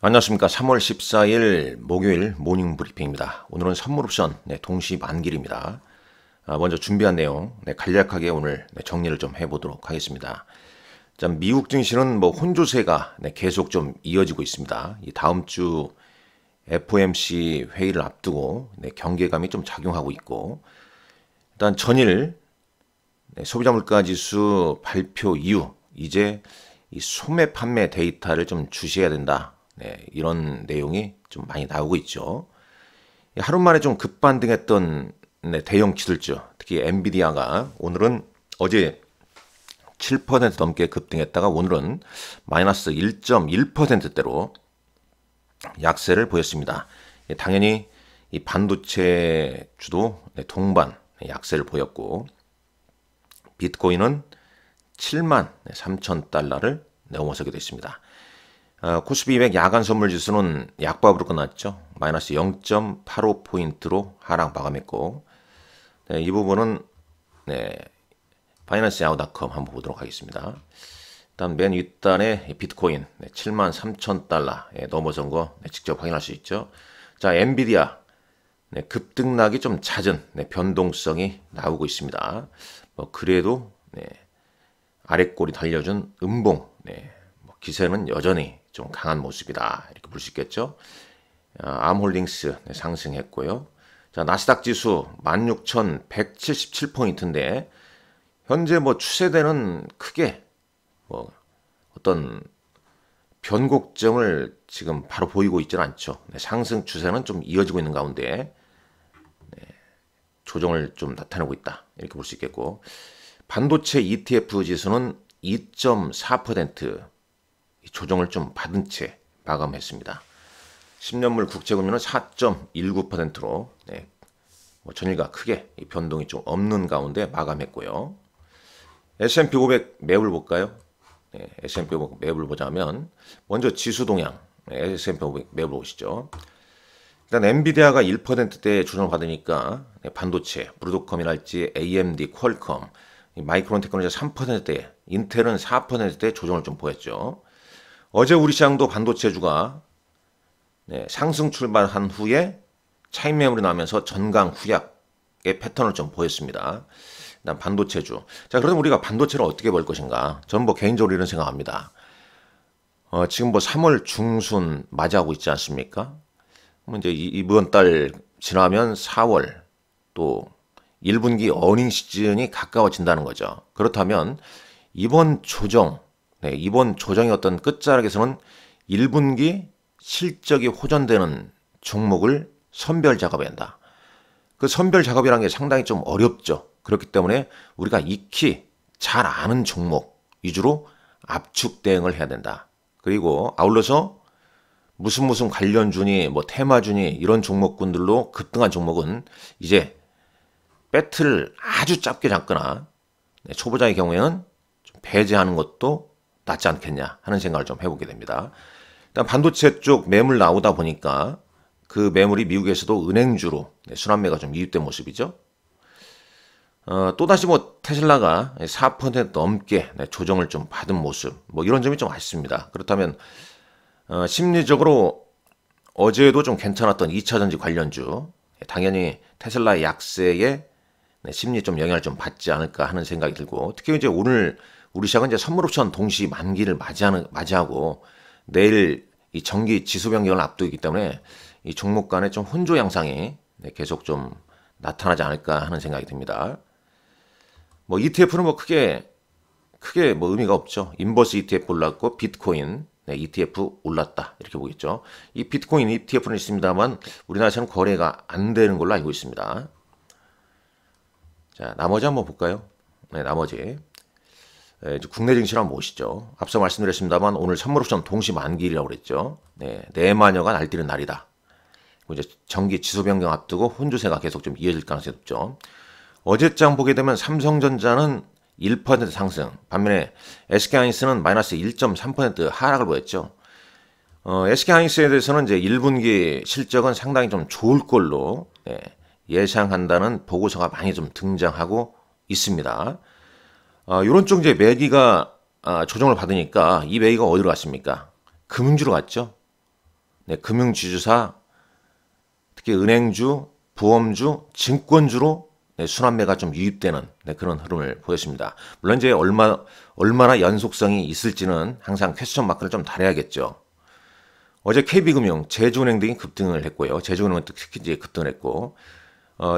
안녕하십니까. 3월 14일 목요일 모닝 브리핑입니다. 오늘은 선물옵션 동시 만길입니다. 먼저 준비한 내용 간략하게 오늘 정리를 좀 해보도록 하겠습니다. 자, 미국 증시는 혼조세가 계속 좀 이어지고 있습니다. 이 다음 주 FOMC 회의를 앞두고 경계감이 좀 작용하고 있고, 일단 전일 소비자 물가 지수 발표 이후 이제 이 소매 판매 데이터를 좀 주시해야 된다. 이런 내용이 좀 많이 나오고 있죠. 하루 만에 좀 급반등했던 대형 기술주, 특히 엔비디아가 오늘은 어제 7% 넘게 급등했다가 오늘은 마이너스 1.1%대로 약세를 보였습니다. 당연히 이 반도체 주도 동반 약세를 보였고, 비트코인은 7만 3천 달러를 넘어서게 됐습니다. 코스피 200 야간 선물 지수는 약밥으로 끝났죠. 마이너스 0.85포인트로 하락 마감했고, 이 부분은 파이낸스야후.com 한번 보도록 하겠습니다. 일단 맨 윗단에 비트코인 7만 3천 달러에 넘어선 거 직접 확인할 수 있죠. 자, 엔비디아 급등락이 좀 잦은 변동성이 나오고 있습니다. 그래도 아랫골이 달려준 음봉 기세는 여전히 좀 강한 모습이다, 이렇게 볼 수 있겠죠. 암홀딩스 상승했고요. 자, 나스닥 지수 16,177포인트인데 현재 추세대는 크게 어떤 변곡점을 지금 바로 보이고 있지는 않죠. 상승 추세는 좀 이어지고 있는 가운데 조정을 좀 나타내고 있다, 이렇게 볼 수 있겠고, 반도체 ETF 지수는 2.4% 조정을 좀 받은 채 마감했습니다. 10년물 국채금리는 4.19%로 전일과 크게 변동이 좀 없는 가운데 마감했고요. S&P 500 매물 볼까요? S&P 500 매물 보자면 먼저 지수 동향 S&P 500 매물 보시죠. 일단 엔비디아가 1%대 조정을 받으니까 반도체, 브로드컴이랄지 AMD, 퀄컴, 마이크론 테크놀로지 3%대, 인텔은 4%대 조정을 좀 보였죠. 어제 우리 시장도 반도체주가 상승 출발한 후에 차익 매물이 나면서 전강 후약의 패턴을 좀 보였습니다. 일단 반도체주. 자, 그럼 우리가 반도체를 어떻게 볼 것인가? 저는 개인적으로 이런 생각합니다. 지금 3월 중순 맞이하고 있지 않습니까? 이제 이번 달 지나면 4월 또 1분기 어닝 시즌이 가까워진다는 거죠. 그렇다면 이번 조정의 어떤 끝자락에서는 1분기 실적이 호전되는 종목을 선별 작업해야 한다. 그 선별 작업이라는 게 상당히 좀 어렵죠. 그렇기 때문에 우리가 익히 잘 아는 종목 위주로 압축 대응을 해야 된다. 그리고 아울러서 무슨 관련주니 테마주니 이런 종목군들로 급등한 종목은 이제 배틀을 아주 짧게 잡거나 초보자의 경우에는 좀 배제하는 것도 낫지 않겠냐 하는 생각을 좀 해보게 됩니다. 일단 반도체 쪽 매물 나오다 보니까 그 매물이 미국에서도 은행주로 순환매가 좀 이입된 모습이죠. 또다시 테슬라가 4% 넘게 조정을 좀 받은 모습, 이런 점이 좀 아쉽습니다. 그렇다면 심리적으로 어제도 좀 괜찮았던 2차전지 관련주, 당연히 테슬라의 약세에 심리 좀 영향을 좀 받지 않을까 하는 생각이 들고, 특히 이제 오늘 우리 시장은 이제 선물옵션 동시 만기를 맞이하고 내일 이 정기 지수 변경을 앞두기 때문에 이 종목 간의 좀 혼조 양상이 계속 좀 나타나지 않을까 하는 생각이 듭니다. ETF는 크게 의미가 없죠. 인버스 ETF 올랐고 비트코인 ETF 올랐다, 이렇게 보겠죠. 이 비트코인 ETF는 있습니다만 우리나라에서는 거래가 안 되는 걸로 알고 있습니다. 자, 나머지 한번 볼까요? 나머지 이제 국내 증시를 한번 보시죠. 앞서 말씀드렸습니다만 오늘 선물옵션 동시 만기일이라고 그랬죠. 내마녀가 날뛰는 날이다. 이제 정기 지수 변경 앞두고 혼조세가 계속 좀 이어질 가능성이 높죠. 어제장 보게 되면 삼성전자는 1% 상승, 반면에 SK하이닉스는 마이너스 1.3% 하락을 보였죠. SK하이닉스에 대해서는 이제 1분기 실적은 상당히 좀 좋을 걸로 예상한다는 보고서가 많이 좀 등장하고 있습니다. 이런 쪽 이제 매기가 조정을 받으니까 이 매기가 어디로 갔습니까? 금융주로 갔죠. 네, 금융지주사, 특히 은행주, 보험주, 증권주로 네, 순환매가 좀 유입되는 네, 그런 흐름을 보였습니다. 물론 이제 얼마나 연속성이 있을지는 항상 퀘스천 마크를 좀 달아야겠죠. 어제 KB금융, 제주은행 등이 급등을 했고요. 제주은행은 특히 이제 급등을 했고,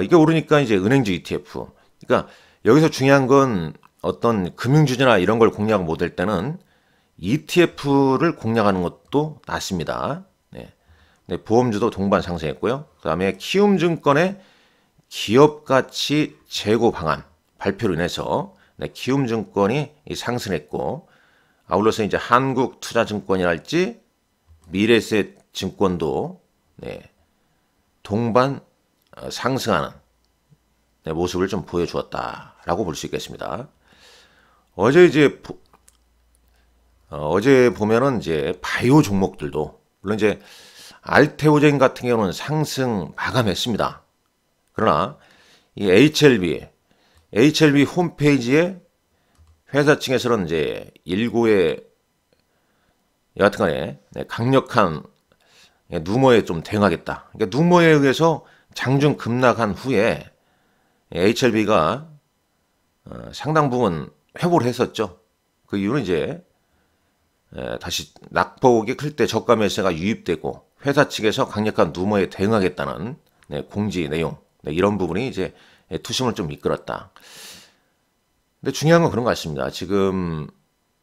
이게 오르니까 이제 은행주 ETF. 그러니까 여기서 중요한 건 어떤 금융주주나 이런 걸 공략 못할 때는 ETF를 공략하는 것도 낫습니다. 네. 네, 보험주도 동반 상승했고요. 그다음에 키움증권의 기업가치 재고 방안 발표로 인해서 네, 키움증권이 상승했고, 아울러서 이제 한국투자증권이랄지 미래에셋증권도 네, 동반 상승하는 네, 모습을 좀 보여주었다라고 볼 수 있겠습니다. 어제 보면은 이제 바이오 종목들도 물론 이제 알테오젠 같은 경우는 상승 마감했습니다. 그러나 이 HLB 홈페이지에 회사 측에서는 이제 일고의 여하튼간에 강력한 누머에 좀 대응하겠다. 그러니까 누머에 의해서 장중 급락한 후에 HLB가 상당 부분 회복을 했었죠. 그 이유는 이제 다시 낙폭이 클 때 저가 매수가 유입되고 회사 측에서 강력한 누머에 대응하겠다는 공지 내용 이런 부분이 이제 투심을 좀 이끌었다. 근데 중요한 건 그런 것 같습니다. 지금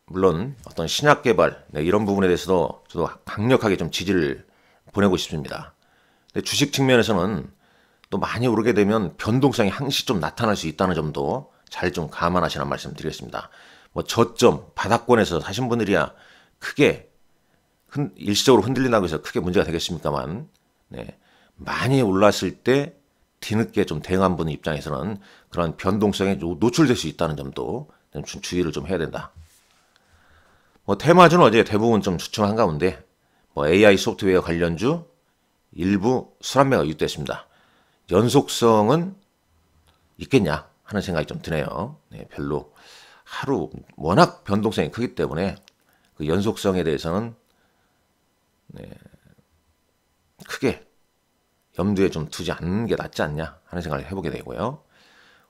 물론 어떤 신약 개발 이런 부분에 대해서도 저도 강력하게 좀 지지를 보내고 싶습니다. 근데 주식 측면에서는 또 많이 오르게 되면 변동성이 항시 좀 나타날 수 있다는 점도 잘 좀 감안하시라는 말씀 드리겠습니다. 뭐 저점 바닥권에서 사신 분들이야 크게 일시적으로 흔들린다고 해서 크게 문제가 되겠습니까만 많이 올랐을 때 뒤늦게 좀 대응한 분 입장에서는 그런 변동성에 노출될 수 있다는 점도 좀 주의를 좀 해야 된다. 뭐 테마주는 어제 대부분 좀 주춤한 가운데 뭐 AI 소프트웨어 관련주 일부 순환매가 유입됐습니다. 연속성은 있겠냐 하는 생각이 좀 드네요. 별로 하루 워낙 변동성이 크기 때문에 그 연속성에 대해서는 크게 염두에 좀 두지 않는 게 낫지 않냐 하는 생각을 해보게 되고요.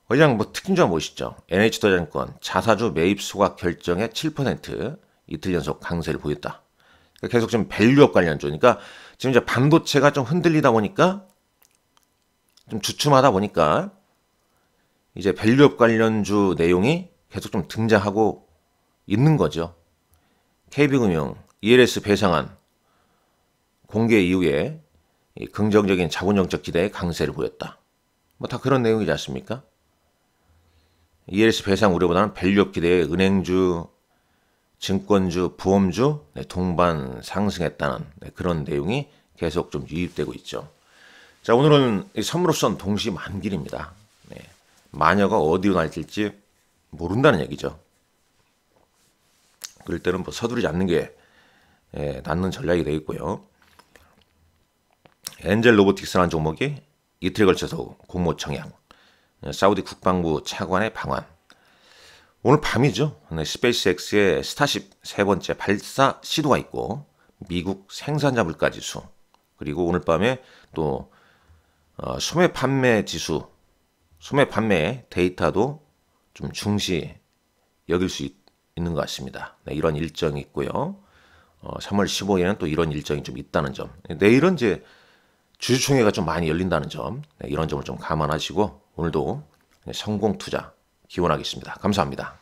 그냥 뭐 특징주가 무엇이죠? NH투자증권 자사주 매입 소각 결정의 7% 이틀 연속 강세를 보였다. 그러니까 계속 좀 밸류업 관련주. 그러니까 지금 이제 반도체가 좀 흔들리다 보니까 좀 주춤하다 보니까 이제 밸류업 관련주 내용이 계속 좀 등장하고 있는 거죠. KB금융, ELS 배상안 공개 이후에 긍정적인 자본정책 기대에 강세를 보였다. 뭐 다 그런 내용이지 않습니까? ELS 배상 우려보다는 밸류업 기대에 은행주, 증권주, 보험주 동반 상승했다는 그런 내용이 계속 좀 유입되고 있죠. 자, 오늘은 선물옵션 동시 만길입니다. 마녀가 어디로 날뛸지 모른다는 얘기죠. 그럴 때는 뭐 서두르지 않는 게 낫는 전략이 되겠고요. 엔젤 로보틱스라는 종목이 이틀에 걸쳐서 공모 청약, 사우디 국방부 차관의 방한. 오늘 밤이죠. 스페이스X의 스타쉽 세 번째 발사 시도가 있고 미국 생산자 물가 지수 그리고 오늘 밤에 또 소매 판매 지수, 소매 판매 데이터도 좀 중시 여길 수 있는 것 같습니다. 이런 일정이 있고요. 3월 15일에는 또 이런 일정이 좀 있다는 점. 내일은 이제 주주총회가 좀 많이 열린다는 점, 이런 점을 좀 감안하시고 오늘도 성공 투자 기원하겠습니다. 감사합니다.